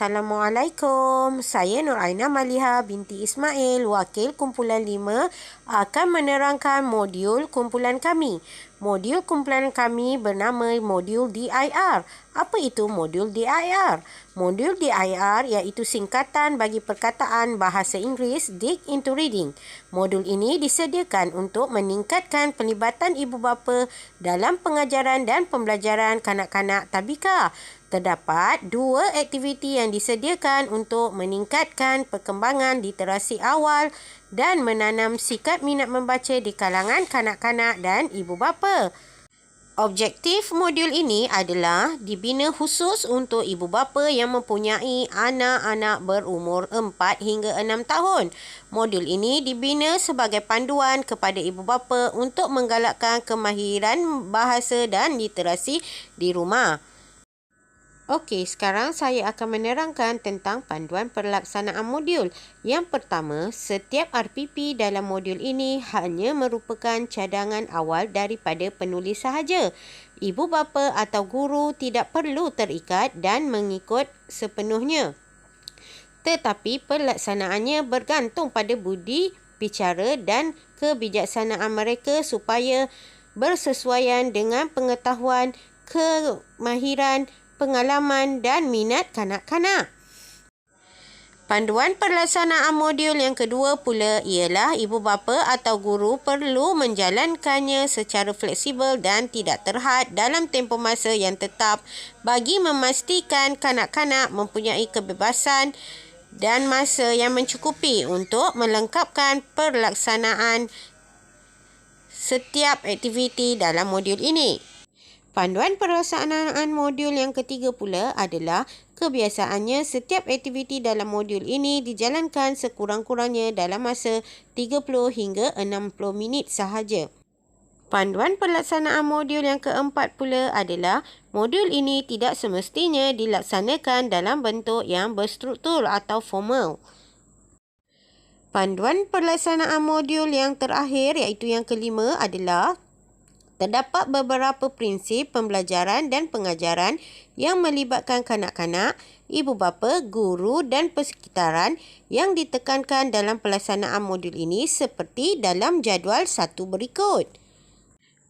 Assalamualaikum. Saya Nur Aina Maliha binti Ismail, Wakil Kumpulan 5 akan menerangkan modul kumpulan kami. Modul kumpulan kami bernama modul DIR. Apa itu modul DIR? Modul DIR iaitu singkatan bagi perkataan bahasa Inggeris Dig into Reading. Modul ini disediakan untuk meningkatkan pelibatan ibu bapa dalam pengajaran dan pembelajaran kanak-kanak tabika. Terdapat dua aktiviti yang disediakan untuk meningkatkan perkembangan literasi awal dan menanam sikap minat membaca di kalangan kanak-kanak dan ibu bapa. Objektif modul ini adalah dibina khusus untuk ibu bapa yang mempunyai anak-anak berumur 4 hingga 6 tahun. Modul ini dibina sebagai panduan kepada ibu bapa untuk menggalakkan kemahiran bahasa dan literasi di rumah. Okey, sekarang saya akan menerangkan tentang panduan pelaksanaan modul. Yang pertama, setiap RPP dalam modul ini hanya merupakan cadangan awal daripada penulis sahaja. Ibu bapa atau guru tidak perlu terikat dan mengikut sepenuhnya. Tetapi pelaksanaannya bergantung pada budi bicara dan kebijaksanaan mereka supaya bersesuaian dengan pengetahuan, kemahiran, pengalaman dan minat kanak-kanak. Panduan pelaksanaan modul yang kedua pula ialah ibu bapa atau guru perlu menjalankannya secara fleksibel dan tidak terhad dalam tempoh masa yang tetap bagi memastikan kanak-kanak mempunyai kebebasan dan masa yang mencukupi untuk melengkapkan pelaksanaan setiap aktiviti dalam modul ini. Panduan pelaksanaan modul yang ketiga pula adalah kebiasaannya setiap aktiviti dalam modul ini dijalankan sekurang-kurangnya dalam masa 30 hingga 60 minit sahaja. Panduan pelaksanaan modul yang keempat pula adalah modul ini tidak semestinya dilaksanakan dalam bentuk yang berstruktur atau formal. Panduan pelaksanaan modul yang terakhir iaitu yang kelima adalah terdapat beberapa prinsip pembelajaran dan pengajaran yang melibatkan kanak-kanak, ibu bapa, guru dan persekitaran yang ditekankan dalam pelaksanaan modul ini seperti dalam jadual satu berikut.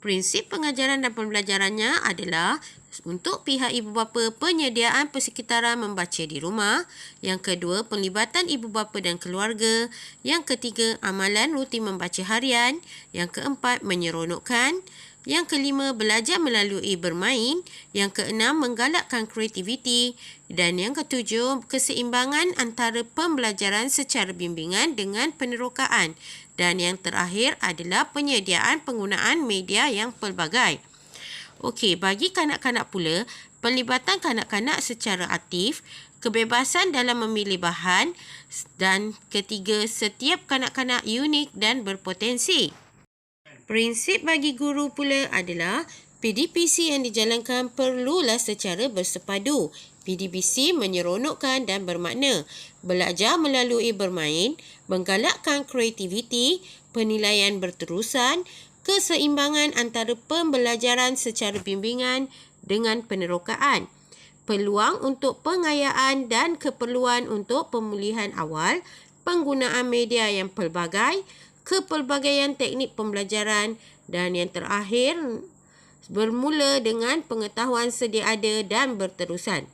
Prinsip pengajaran dan pembelajarannya adalah untuk pihak ibu bapa penyediaan persekitaran membaca di rumah, yang kedua penglibatan ibu bapa dan keluarga, yang ketiga amalan rutin membaca harian, yang keempat menyeronokkan, yang kelima, belajar melalui bermain. Yang keenam, menggalakkan kreativiti. Dan yang ketujuh, keseimbangan antara pembelajaran secara bimbingan dengan penerokaan. Dan yang terakhir adalah penyediaan penggunaan media yang pelbagai. Okey, bagi kanak-kanak pula, pelibatan kanak-kanak secara aktif, kebebasan dalam memilih bahan dan ketiga, setiap kanak-kanak unik dan berpotensi. Prinsip bagi guru pula adalah PDPC yang dijalankan perlulah secara bersepadu. PDPC menyeronokkan dan bermakna. Belajar melalui bermain, menggalakkan kreativiti, penilaian berterusan, keseimbangan antara pembelajaran secara bimbingan dengan penerokaan, peluang untuk pengayaan dan keperluan untuk pemulihan awal, penggunaan media yang pelbagai, kepelbagaian teknik pembelajaran dan yang terakhir bermula dengan pengetahuan sedia ada dan berterusan.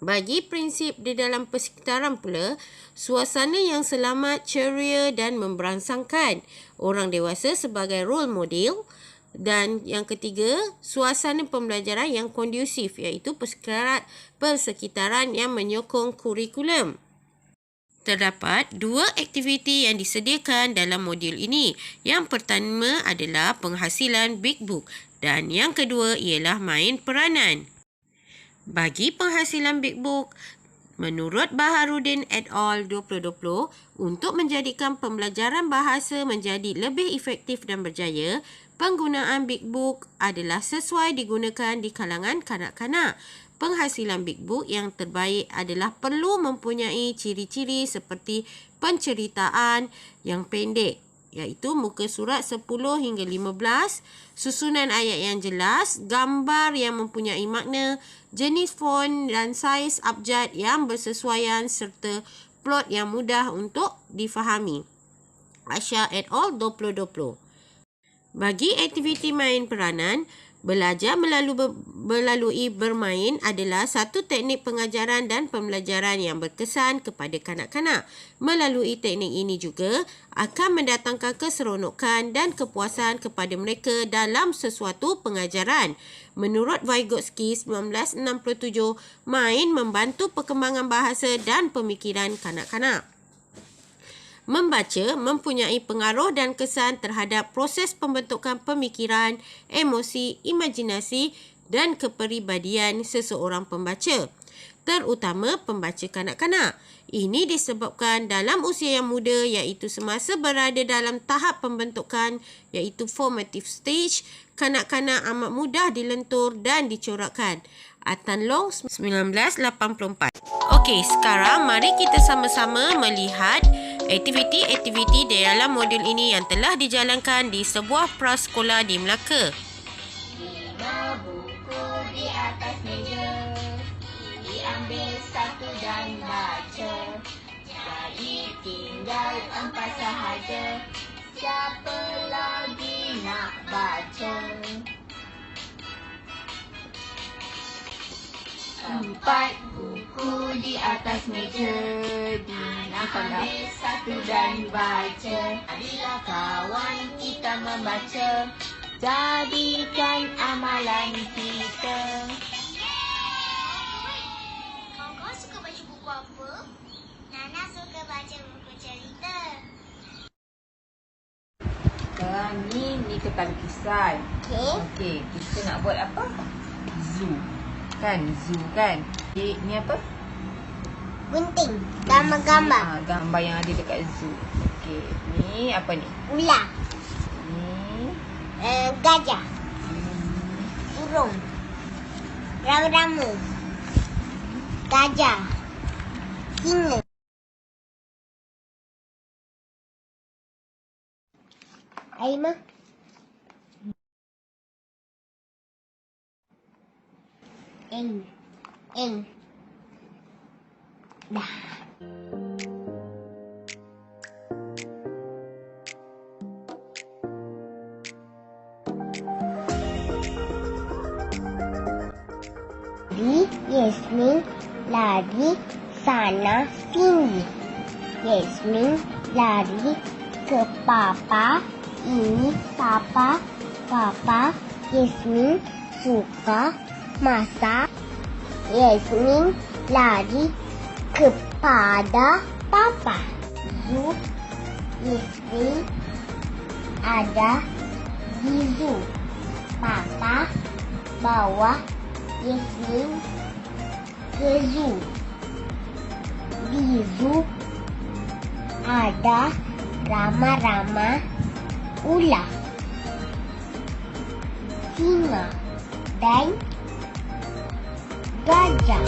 Bagi prinsip di dalam persekitaran pula, suasana yang selamat, ceria dan memberangsangkan, orang dewasa sebagai role model dan yang ketiga, suasana pembelajaran yang kondusif iaitu persekitaran yang menyokong kurikulum. Terdapat dua aktiviti yang disediakan dalam modul ini. Yang pertama adalah penghasilan Big Book dan yang kedua ialah main peranan. Bagi penghasilan Big Book, menurut Baharudin et al. 2020, untuk menjadikan pembelajaran bahasa menjadi lebih efektif dan berjaya, penggunaan Big Book adalah sesuai digunakan di kalangan kanak-kanak. Penghasilan Big Book yang terbaik adalah perlu mempunyai ciri-ciri seperti penceritaan yang pendek, iaitu muka surat 10 hingga 15, susunan ayat yang jelas, gambar yang mempunyai makna, jenis font dan saiz abjad yang bersesuaian serta plot yang mudah untuk difahami. Asha et al. 2020. Bagi aktiviti main peranan, belajar melalui bermain adalah satu teknik pengajaran dan pembelajaran yang berkesan kepada kanak-kanak. Melalui teknik ini juga akan mendatangkan keseronokan dan kepuasan kepada mereka dalam sesuatu pengajaran. Menurut Vygotsky 1967, main membantu perkembangan bahasa dan pemikiran kanak-kanak. Membaca mempunyai pengaruh dan kesan terhadap proses pembentukan pemikiran, emosi, imajinasi dan kepribadian seseorang pembaca, terutama pembaca kanak-kanak. Ini disebabkan dalam usia yang muda, iaitu semasa berada dalam tahap pembentukan, iaitu formative stage, kanak-kanak amat mudah dilentur dan dicorakkan. Atan Long 1984. Okey, sekarang mari kita sama-sama melihat aktiviti-aktiviti di dalam modul ini yang telah dijalankan di sebuah prasekolah di Melaka. 5 buku di atas meja, diambil satu dan baca. Jadi tinggal 4 sahaja, siapa lagi nak baca? 4 buku di atas meja, diambil satu dan baca. Bila kawan kita membaca, jadikan amalan kita. Kawan-kawan suka baca buku apa? Nana suka baca buku cerita. Sekarang ni kita lukisan. Okey, kita nak buat apa? Zoo. Kan, zoo kan. Okay, ni apa? Gunting. Gambar-gambar. Gambar yang ada dekat zoo. Okey, ni apa ni? Ular. Ni Gajah. Burung. Rama-rama. Gajah. Singa. Aima. Eng. Dah. Yasmin lari sana sini. Yasmin lari ke papa. Ini papa. Papa Yasmin suka masak. Yasmin lari kepada papa. Yasmin ada di zoo. Papa bawa Yasmin ke zoo. Di zoo ada rama-rama ular, singa dan gajah.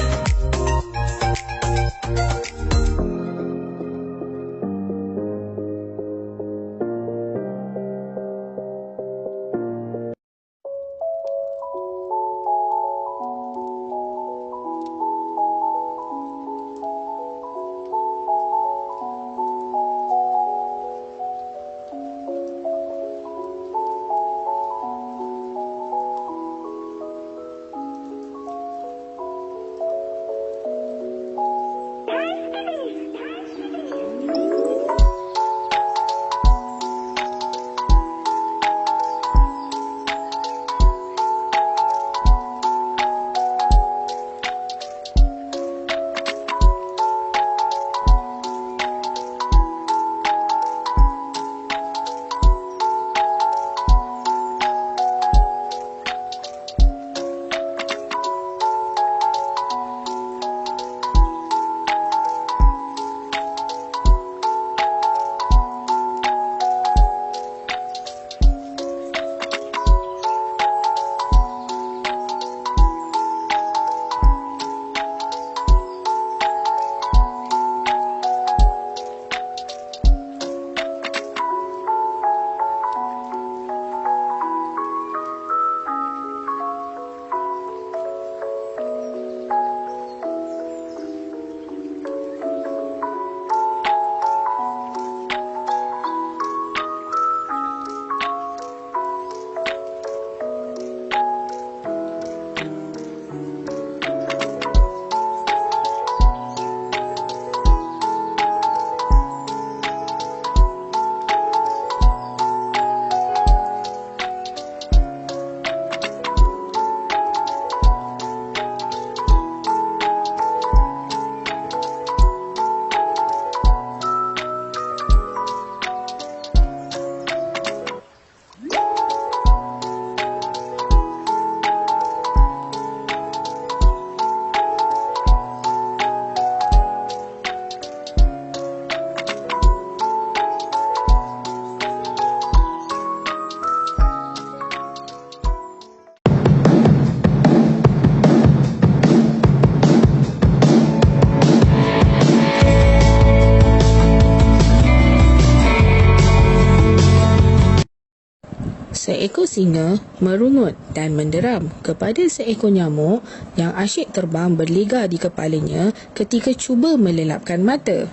Seekor singa merungut dan menderam kepada seekor nyamuk yang asyik terbang berligar di kepalanya ketika cuba melelapkan mata.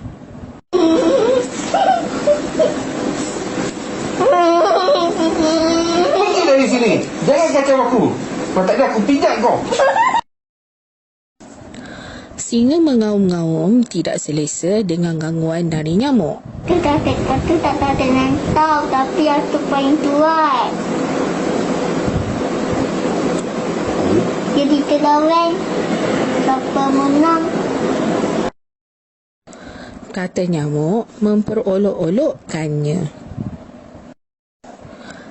Pergi dari sini. Jangan kacau aku. Kalau tak ada aku pijak kau. Singa mengaum-ngaum tidak selesa dengan gangguan dari nyamuk. Aku tak ada nantau, tapi aku paling kuat. Jadi terlawan. Siapa menang? Kata nyamuk memperolok-olokkannya.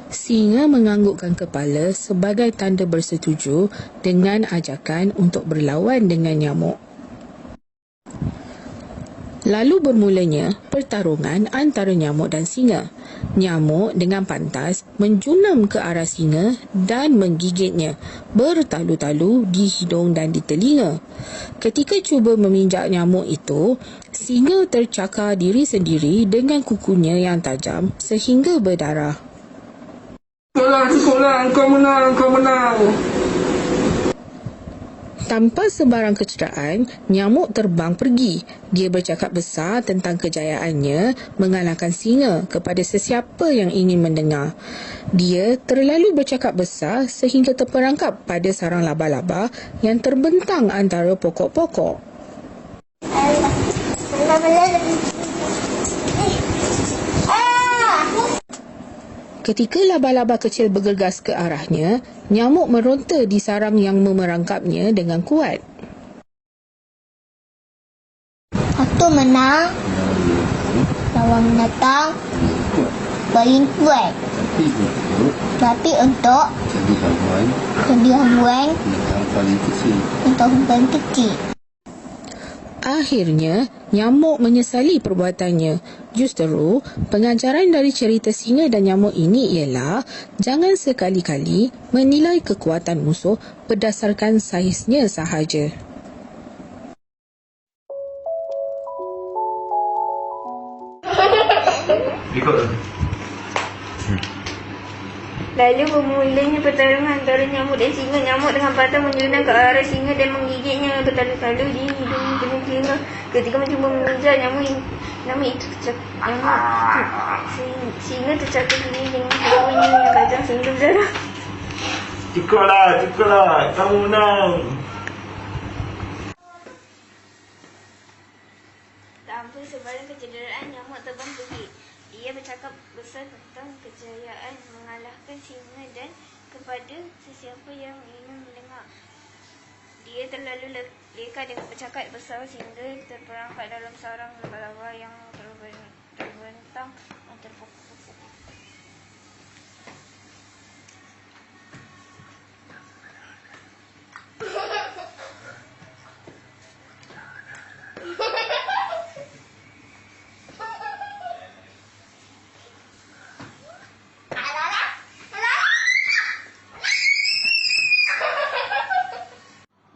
Singa menganggukkan kepala sebagai tanda bersetuju dengan ajakan untuk berlawan dengan nyamuk. Lalu bermulanya pertarungan antara nyamuk dan singa. Nyamuk dengan pantas menjunam ke arah singa dan menggigitnya bertalu-talu di hidung dan di telinga. Ketika cuba meminjak nyamuk itu, singa tercakar diri sendiri dengan kukunya yang tajam sehingga berdarah. Cukuplah, kau menang, kau menang. Tanpa sebarang kecederaan, nyamuk terbang pergi. Dia bercakap besar tentang kejayaannya mengalahkan singa kepada sesiapa yang ingin mendengar. Dia terlalu bercakap besar sehingga terperangkap pada sarang laba-laba yang terbentang antara pokok-pokok. Ketika laba-laba kecil bergegas ke arahnya, nyamuk meronta di sarang yang memerangkapnya dengan kuat. Aku menang. Lawan mendatang paling kuat. Tapi untuk jadi hamuan untuk paling kecil. Akhirnya, nyamuk menyesali perbuatannya. Justeru, pengajaran dari cerita singa dan nyamuk ini ialah jangan sekali-kali menilai kekuatan musuh berdasarkan saiznya sahaja. Lalu bermulanya pertarungan antara nyamuk dan singa. Nyamuk dengan patah menjunam ke arah singa dan menggigitnya bertalu-talu di hidung dengan telinga. Ketika mencuba mengejar singa tercakar diri dengan kukunya yang tajam sehingga berdarah. Cukuplah, kamu menang. Tanpa sebarang kecederaan, nyamuk terbang pergi. Dia bercakap besar tentang kejayaan mengalahkan singa dan kepada sesiapa yang ingin mendengar. Dia terlalu leka dengan bercakap besar sehingga terperangkap dalam sarang laba-laba yang terbentang antara pokok-pokok.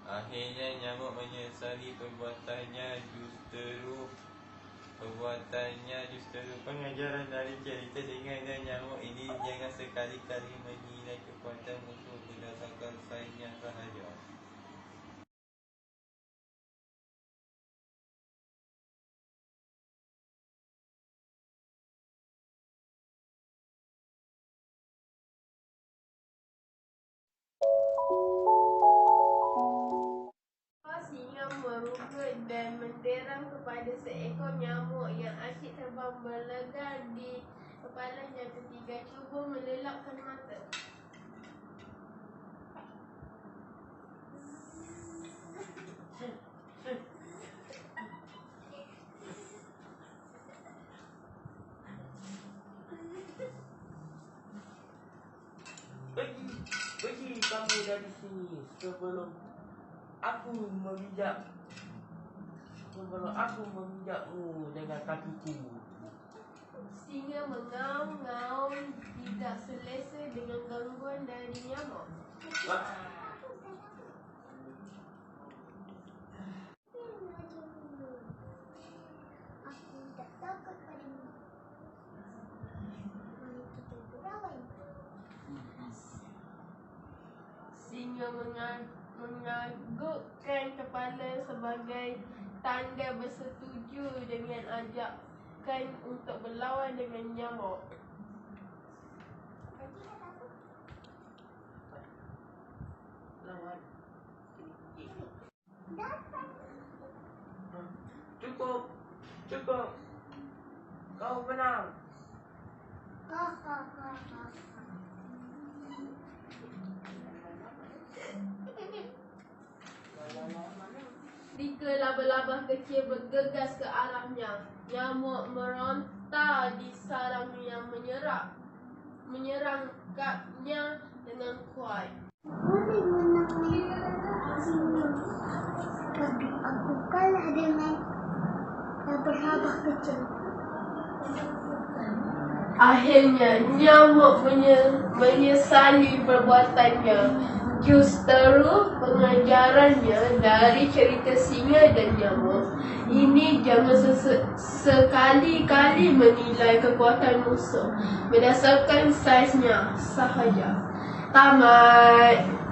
Akhirnya nyamuk menyesali perbuatannya justeru pengajaran dari cerita singa dan nyamuk ini jangan sekali-kali menilai kekuatan musuh berdasarkan saiznya sahaja. Singa merungut dan menderam kepada seekor nyamuk yang asyik terbang berlegar di kepalanya ketika cuba melelapkan mata. Pergi kamu dari sini sebelum aku memijakmu dengan kakiku. Singa mengaum-ngaum tidak selesa dengan gangguan dari nyamuk. Aku tak takut padamu. Kita berlawan. singa menganggukkan kepala sebagai tanda bersetuju dengan ajakan untuk berlawan dengan nyamuk. Lawan. Cukup. Cukup. Kau menang. Tiga laba-laba kecil bergegas ke arahnya. Nyamuk meronta di sarang yang menyerangkannya dengan kuat. Boleh menang tapi aku kalah dengan laba-laba kecil. Akhirnya nyamuk menyesali perbuatannya. Justru pengajarannya dari cerita singa dan nyamuk ini, jangan sekali-kali menilai kekuatan musuh berdasarkan saiznya sahaja. Tamat.